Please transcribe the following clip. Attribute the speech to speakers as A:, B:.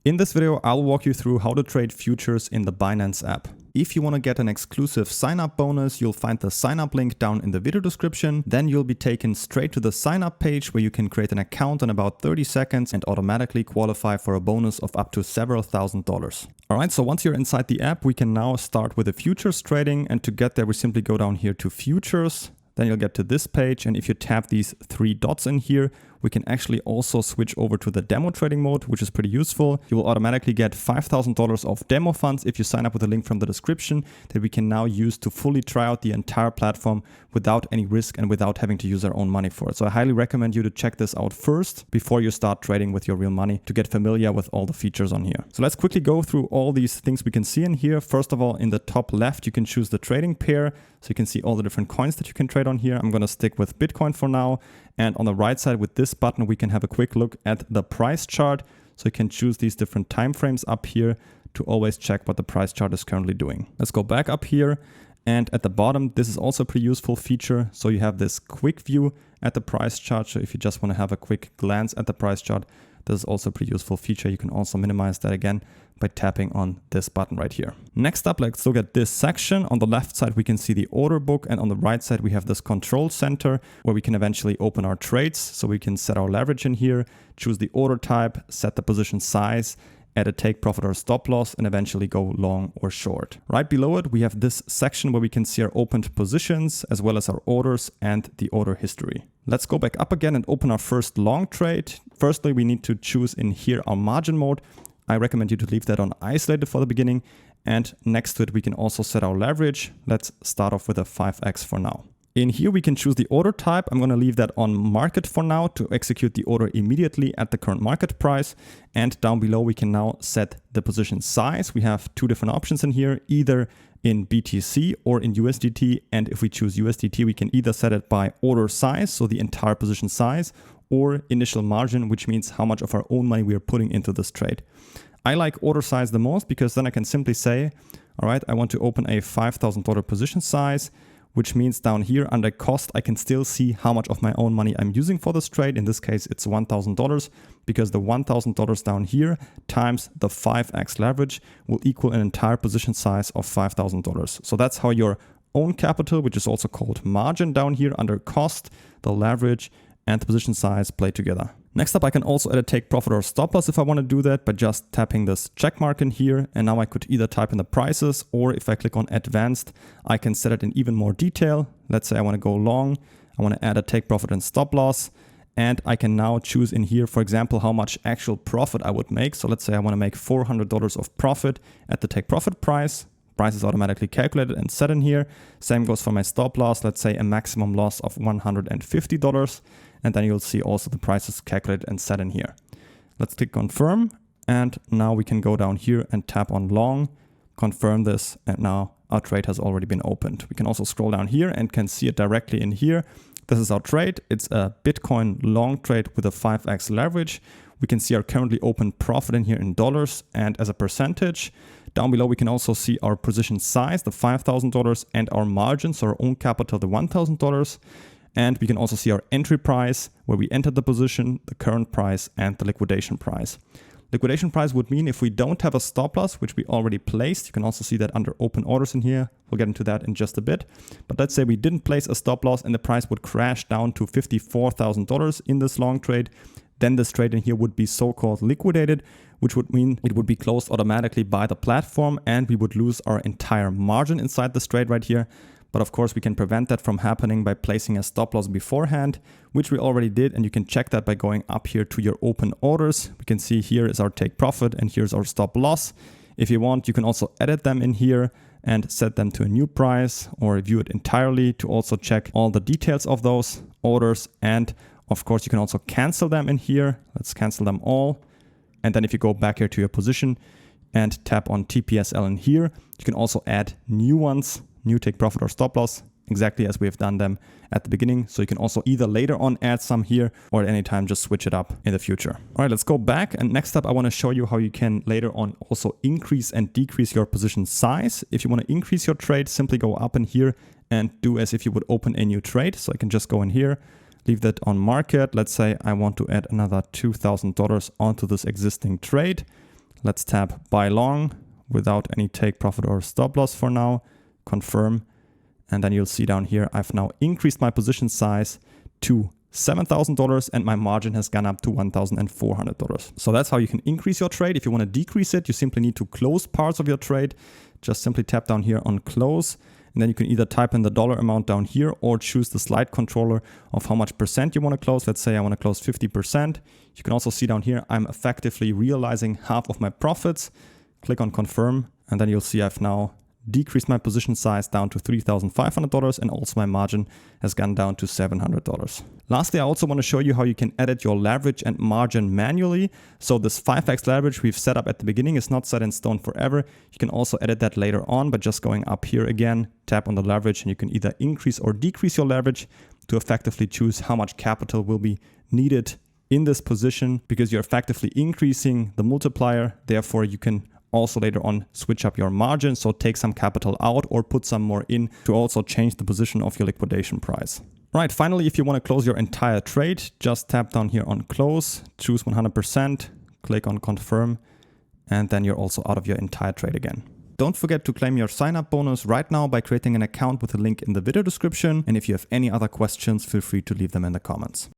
A: In this video, I'll walk you through how to trade futures in the Binance app. If you want to get an exclusive sign-up bonus, you'll find the sign-up link down in the video description. Then you'll be taken straight to the sign-up page where you can create an account in about 30 seconds and automatically qualify for a bonus of up to several $1,000s. Alright, so once you're inside the app, we can now start with the futures trading, and to get there we simply go down here to futures. Then you'll get to this page, and if you tap these three dots in here, we can actually also switch over to the demo trading mode, which is pretty useful. You will automatically get $5,000 of demo funds if you sign up with a link from the description that we can now use to fully try out the entire platform without any risk and without having to use our own money for it. So I highly recommend you to check this out first before you start trading with your real money to get familiar with all the features on here. So let's quickly go through all these things we can see in here. First of all, in the top left, you can choose the trading pair. So you can see all the different coins that you can trade on here. I'm going to stick with Bitcoin for now. And on the right side with this button, we can have a quick look at the price chart. So you can choose these different time frames up here to always check what the price chart is currently doing. Let's go back up here. And at the bottom, this is also a pretty useful feature. So you have this quick view at the price chart. So if you just want to have a quick glance at the price chart, this is also a pretty useful feature. You can also minimize that again by tapping on this button right here. Next up, let's look at this section. On the left side, we can see the order book, and on the right side, we have this control center where we can eventually open our trades. So we can set our leverage in here, choose the order type, set the position size, add a take profit or stop loss, and eventually go long or short. Right below it, we have this section where we can see our opened positions as well as our orders and the order history. Let's go back up again and open our first long trade. Firstly, we need to choose in here our margin mode. I recommend you to leave that on isolated for the beginning. And next to it, we can also set our leverage. Let's start off with a 5x for now. In here, we can choose the order type. I'm going to leave that on market for now to execute the order immediately at the current market price. And down below, we can now set the position size. We have two different options in here, either in BTC or in USDT. And if we choose USDT, we can either set it by order size, so the entire position size, or initial margin, which means how much of our own money we are putting into this trade. I like order size the most because then I can simply say, all right, I want to open a $5,000 position size, which means down here under cost, I can still see how much of my own money I'm using for this trade. In this case, it's $1,000 because the $1,000 down here times the 5x leverage will equal an entire position size of $5,000. So that's how your own capital, which is also called margin down here under cost, the leverage, and the position size play together. Next up, I can also add a take profit or stop loss if I want to do that by just tapping this check mark in here. And now I could either type in the prices, or if I click on advanced, I can set it in even more detail. Let's say I want to go long. I want to add a take profit and stop loss. And I can now choose in here, for example, how much actual profit I would make. So let's say I want to make $400 of profit at the take profit price. Price is automatically calculated and set in here. Same goes for my stop loss. Let's say a maximum loss of $150. And then you'll see also the prices calculated and set in here. Let's click confirm. And now we can go down here and tap on long, confirm this. And now our trade has already been opened. We can also scroll down here and can see it directly in here. This is our trade. It's a Bitcoin long trade with a 5x leverage. We can see our currently open profit in here in dollars and as a percentage. Down below, we can also see our position size, the $5,000, and our margin, so our own capital, the $1,000. And we can also see our entry price, where we entered the position, the current price, and the liquidation price. Liquidation price would mean if we don't have a stop loss, which we already placed. You can also see that under open orders in here. We'll get into that in just a bit. But let's say we didn't place a stop loss and the price would crash down to $54,000 in this long trade. Then this trade in here would be so-called liquidated, which would mean it would be closed automatically by the platform and we would lose our entire margin inside this trade right here. But of course, we can prevent that from happening by placing a stop loss beforehand, which we already did. And you can check that by going up here to your open orders. We can see here is our take profit and here's our stop loss. If you want, you can also edit them in here and set them to a new price or review it entirely to also check all the details of those orders. And of course, you can also cancel them in here. Let's cancel them all. And then if you go back here to your position and tap on TPSL in here, you can also add new ones. New take profit or stop loss, exactly as we have done them at the beginning. So you can also either later on add some here or at any time just switch it up in the future. All right, let's go back. And next up, I want to show you how you can later on also increase and decrease your position size. If you want to increase your trade, simply go up in here and do as if you would open a new trade. So I can just go in here, leave that on market. Let's say I want to add another $2,000 onto this existing trade. Let's tap buy long without any take profit or stop loss for now. Confirm. And then you'll see down here, I've now increased my position size to $7,000 and my margin has gone up to $1,400. So that's how you can increase your trade. If you want to decrease it, you simply need to close parts of your trade. Just simply tap down here on close. And then you can either type in the dollar amount down here or choose the slide controller of how much percent you want to close. Let's say I want to close 50%. You can also see down here, I'm effectively realizing half of my profits. Click on confirm. And then you'll see I've now decreased my position size down to $3,500 and also my margin has gone down to $700. Lastly, I also want to show you how you can edit your leverage and margin manually. So this 5x leverage we've set up at the beginning is not set in stone forever. You can also edit that later on, but just going up here again, tap on the leverage and you can either increase or decrease your leverage to effectively choose how much capital will be needed in this position because you're effectively increasing the multiplier. Therefore, you can also later on switch up your margin, so take some capital out or put some more in to also change the position of your liquidation price. Right, finally, if you want to close your entire trade, just tap down here on close, choose 100%, click on confirm, and then you're also out of your entire trade again. Don't forget to claim your sign-up bonus right now by creating an account with a link in the video description. And if you have any other questions, feel free to leave them in the comments.